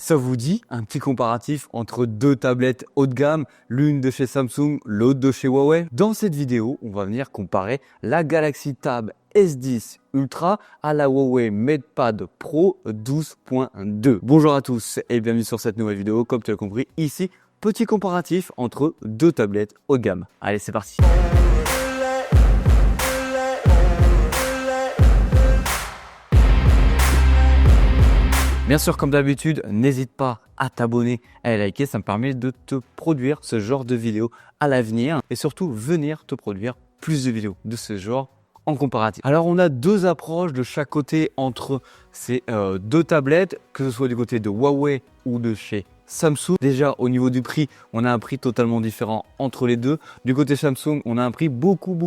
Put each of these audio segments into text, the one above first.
Ça vous dit un petit comparatif entre deux tablettes haut de gamme, l'une de chez Samsung, l'autre de chez Huawei? Dans cette vidéo, on va venir comparer la Galaxy Tab S10 Ultra à la Huawei MatePad Pro 12.2. Bonjour à tous et bienvenue sur cette nouvelle vidéo. Comme tu as compris, ici, petit comparatif entre deux tablettes haut de gamme. Allez, c'est parti. Bien sûr, comme d'habitude, n'hésite pas à t'abonner, à liker, ça me permet de te produire ce genre de vidéos à l'avenir et surtout venir te produire plus de vidéos de ce genre en comparatif. Alors, on a deux approches de chaque côté entre ces deux tablettes, que ce soit du côté de Huawei ou de chez Samsung. Déjà, au niveau du prix, on a un prix totalement différent entre les deux. Du côté Samsung, on a un prix beaucoup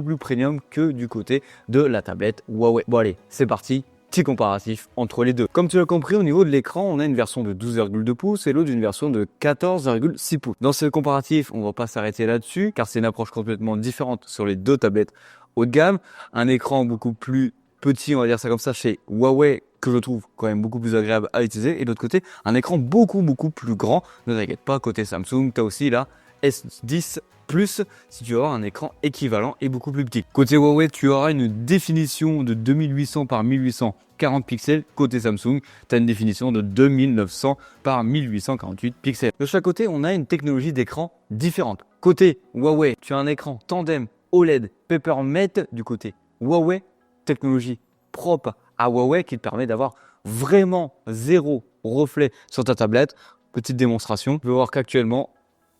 plus premium que du côté de la tablette Huawei. Bon allez, c'est parti. Petit comparatif entre les deux. Comme tu l'as compris, au niveau de l'écran, on a une version de 12,2 pouces et l'autre une version de 14,6 pouces. Dans ce comparatif, on ne va pas s'arrêter là-dessus car c'est une approche complètement différente sur les deux tablettes haut de gamme. Un écran beaucoup plus petit, on va dire ça comme ça, chez Huawei, que je trouve quand même beaucoup plus agréable à utiliser. Et de l'autre côté, un écran beaucoup plus grand. Ne t'inquiète pas, côté Samsung, tu as aussi la S10 Plus si tu auras un écran équivalent et beaucoup plus petit. Côté Huawei, tu auras une définition de 2800 par 1840 pixels. Côté Samsung, tu as une définition de 2900 par 1848 pixels. De chaque côté, on a une technologie d'écran différente. Côté Huawei, tu as un écran tandem OLED Peppermint. Du côté Huawei, technologie propre à Huawei qui te permet d'avoir vraiment zéro reflet sur ta tablette. Petite démonstration, tu peux voir qu'actuellement,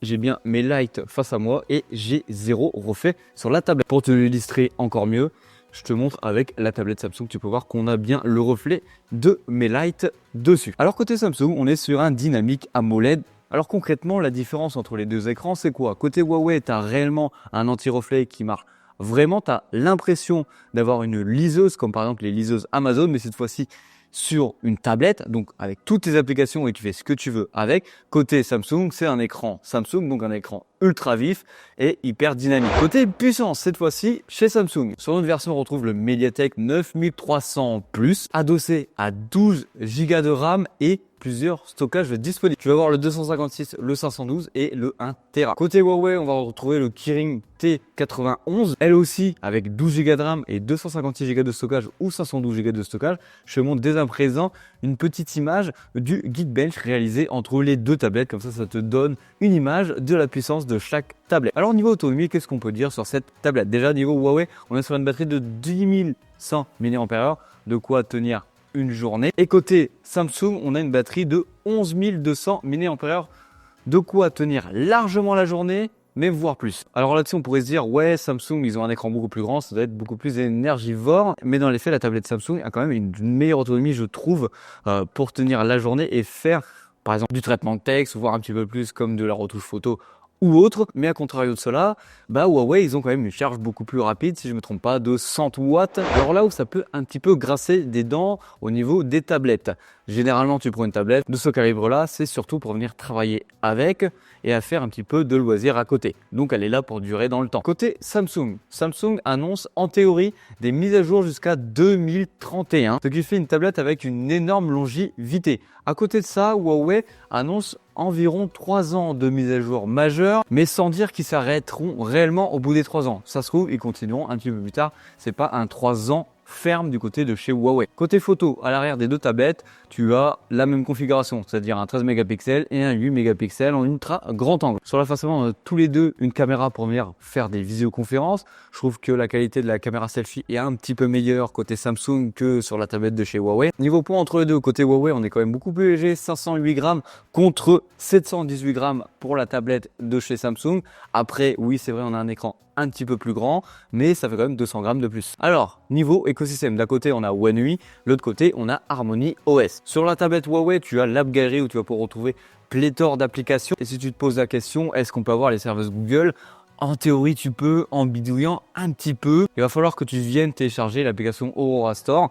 j'ai bien mes lights face à moi et j'ai zéro reflet sur la tablette. Pour te l'illustrer encore mieux, je te montre avec la tablette Samsung, tu peux voir qu'on a bien le reflet de mes lights dessus. Alors côté Samsung, on est sur un dynamique AMOLED. Alors concrètement, la différence entre les deux écrans, c'est quoi? Côté Huawei, tu as réellement un anti-reflet qui marche vraiment. Tu as l'impression d'avoir une liseuse, comme par exemple les liseuses Amazon, mais cette fois-ci sur une tablette, donc avec toutes tes applications et tu fais ce que tu veux avec. Côté Samsung, c'est un écran Samsung, donc un écran ultra vif et hyper dynamique. Côté puissance, cette fois-ci, chez Samsung, sur notre version, on retrouve le MediaTek 9300 Plus, adossé à 12 Go de RAM et plusieurs stockages disponibles. Tu vas voir le 256, le 512 et le 1 Tera. Côté Huawei, on va retrouver le Kirin T91, elle aussi avec 12 Go de RAM et 256 Go de stockage ou 512 Go de stockage. Je te montre dès à présent une petite image du Geekbench réalisé entre les deux tablettes. Comme ça te donne une image de la puissance de chaque tablette. Alors niveau autonomie, qu'est-ce qu'on peut dire sur cette tablette? Déjà niveau Huawei, on est sur une batterie de 10 100 mAh, de quoi tenir une journée. Et côté Samsung, on a une batterie de 11 200 mAh, de quoi tenir largement la journée, mais voire plus. Alors là-dessus, on pourrait se dire, ouais, Samsung, ils ont un écran beaucoup plus grand, ça doit être beaucoup plus énergivore. Mais dans les faits, la tablette Samsung a quand même une meilleure autonomie, je trouve, pour tenir la journée et faire, par exemple, du traitement de texte, voire un petit peu plus comme de la retouche photo ou autre. Mais à contrario de cela, Huawei, ils ont quand même une charge beaucoup plus rapide, si je ne me trompe pas, de 100 watts. Alors là où ça peut un petit peu grasser des dents au niveau des tablettes. Généralement, tu prends une tablette de ce calibre-là, c'est surtout pour venir travailler avec et à faire un petit peu de loisirs à côté. Donc, elle est là pour durer dans le temps. Côté Samsung, Samsung annonce en théorie des mises à jour jusqu'à 2031, ce qui fait une tablette avec une énorme longévité. À côté de ça, Huawei annonce environ 3 ans de mise à jour majeure, mais sans dire qu'ils s'arrêteront réellement au bout des 3 ans. Ça se trouve, ils continueront un petit peu plus tard. C'est pas un 3 ans ferme du côté de chez Huawei. Côté photo, à l'arrière des deux tablettes, tu as la même configuration, c'est-à-dire un 13 mégapixels et un 8 mégapixels en ultra grand angle. Sur la face avant, on a tous les deux une caméra pour venir faire des visioconférences. Je trouve que la qualité de la caméra selfie est un petit peu meilleure côté Samsung que sur la tablette de chez Huawei. Niveau poids entre les deux, côté Huawei, on est quand même beaucoup plus léger, 508 grammes contre 718 grammes pour la tablette de chez Samsung. Après, oui, c'est vrai, on a un écran un petit peu plus grand, mais ça fait quand même 200 grammes de plus. Alors, niveau écosystème, d'un côté on a One UI, de l'autre côté on a Harmony OS. Sur la tablette Huawei, tu as l'App Gallery où tu vas pouvoir retrouver pléthore d'applications. Et si tu te poses la question, est-ce qu'on peut avoir les services Google? En théorie, tu peux, en bidouillant un petit peu. Il va falloir que tu viennes télécharger l'application Aurora Store.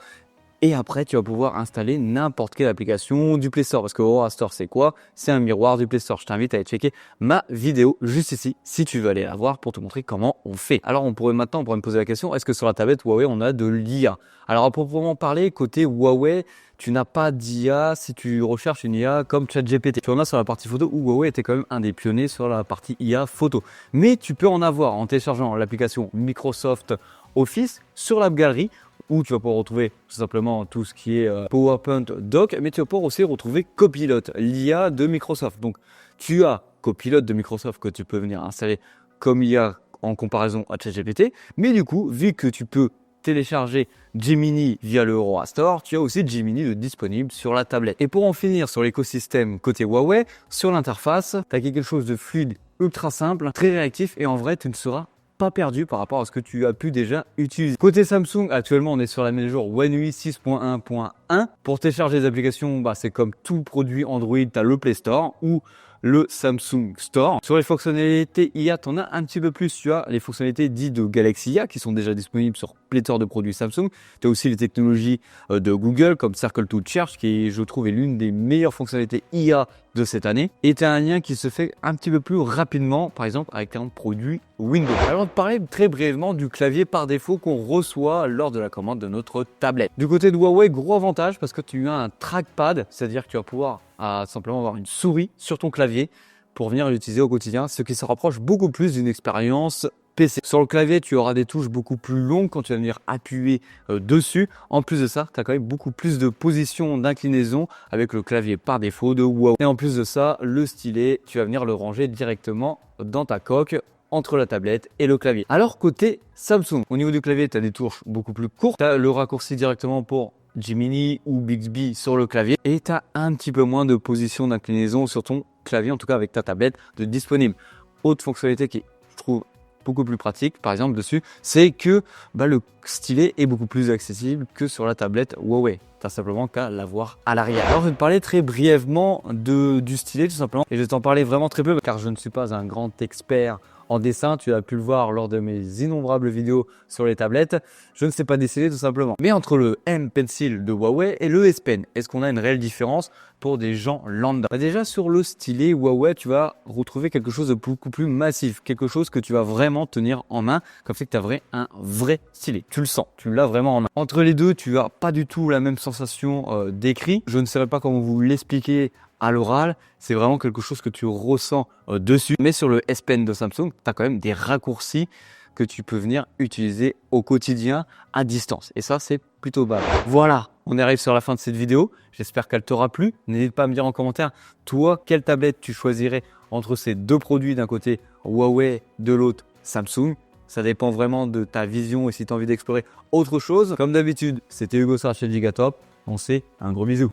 Et après, tu vas pouvoir installer n'importe quelle application du Play Store. Parce que Aurora Store, c'est quoi? C'est un miroir du Play Store. Je t'invite à aller checker ma vidéo juste ici, si tu veux aller la voir pour te montrer comment on fait. Alors, on pourrait me poser la question, est-ce que sur la tablette Huawei, on a de l'IA? Alors, à proprement parler, côté Huawei, tu n'as pas d'IA si tu recherches une IA comme ChatGPT. Tu en as sur la partie photo où Huawei était quand même un des pionniers sur la partie IA photo. Mais tu peux en avoir en téléchargeant l'application Microsoft Office sur l'App Gallery où tu vas pouvoir retrouver tout simplement tout ce qui est PowerPoint Doc, mais tu vas pouvoir aussi retrouver Copilot, l'IA de Microsoft. Donc tu as Copilot de Microsoft que tu peux venir installer comme IA en comparaison à ChatGPT, mais du coup, vu que tu peux télécharger Gemini via le Aurora Store, tu as aussi Gemini de disponible sur la tablette. Et pour en finir sur l'écosystème côté Huawei, sur l'interface, tu as quelque chose de fluide, ultra simple, très réactif et en vrai, tu ne seras pas perdu par rapport à ce que tu as pu déjà utiliser. Côté Samsung, actuellement, on est sur la mise à jour One UI 6.1.1. Pour télécharger les applications, c'est comme tout produit Android, tu as le Play Store ou le Samsung Store. Sur les fonctionnalités IA, tu en as un petit peu plus. Tu as les fonctionnalités dites de Galaxy IA qui sont déjà disponibles sur pléthore de produits Samsung. Tu as aussi les technologies de Google comme Circle to Charge qui, je trouve, est l'une des meilleures fonctionnalités IA de cette année. Et tu as un lien qui se fait un petit peu plus rapidement, par exemple avec un produit Windows. Alors, de parler très brièvement du clavier par défaut qu'on reçoit lors de la commande de notre tablette. Du côté de Huawei, gros avantage parce que tu as un trackpad, c'est-à-dire que tu vas pouvoir simplement avoir une souris sur ton clavier pour venir l'utiliser au quotidien, ce qui se rapproche beaucoup plus d'une expérience PC. Sur le clavier, tu auras des touches beaucoup plus longues quand tu vas venir appuyer dessus. En plus de ça, tu as quand même beaucoup plus de positions d'inclinaison avec le clavier par défaut de Huawei. Et en plus de ça, le stylet, tu vas venir le ranger directement dans ta coque entre la tablette et le clavier. Alors côté Samsung, au niveau du clavier, tu as des touches beaucoup plus courtes. Tu as le raccourci directement pour Gemini ou Bixby sur le clavier et tu as un petit peu moins de position d'inclinaison sur ton clavier, en tout cas avec ta tablette de disponible. Autre fonctionnalité qui, je trouve, beaucoup plus pratique, par exemple dessus, c'est que le stylet est beaucoup plus accessible que sur la tablette Huawei. Tu as simplement qu'à l'avoir à l'arrière. Alors je vais te parler très brièvement du stylet tout simplement et je vais t'en parler vraiment très peu car je ne suis pas un grand expert en dessin, tu as pu le voir lors de mes innombrables vidéos sur les tablettes, je ne sais pas dessiner tout simplement. Mais entre le M Pencil de Huawei et le S Pen, est-ce qu'on a une réelle différence pour des gens lambda? Déjà sur le stylet Huawei, tu vas retrouver quelque chose de beaucoup plus massif, quelque chose que tu vas vraiment tenir en main, comme fait que tu as un vrai stylet. Tu le sens, tu l'as vraiment en main. Entre les deux, tu n'as pas du tout la même sensation d'écrit. Je ne saurais pas comment vous l'expliquer à l'oral, c'est vraiment quelque chose que tu ressens dessus. Mais sur le S Pen de Samsung, tu as quand même des raccourcis que tu peux venir utiliser au quotidien à distance. Et ça, c'est plutôt pas mal. Voilà, on arrive sur la fin de cette vidéo. J'espère qu'elle t'aura plu. N'hésite pas à me dire en commentaire, toi, quelle tablette tu choisirais entre ces deux produits, d'un côté Huawei, de l'autre Samsung. Ça dépend vraiment de ta vision et si tu as envie d'explorer autre chose. Comme d'habitude, c'était Hugo sur la chaîne Gigatop. On se fait un gros bisou.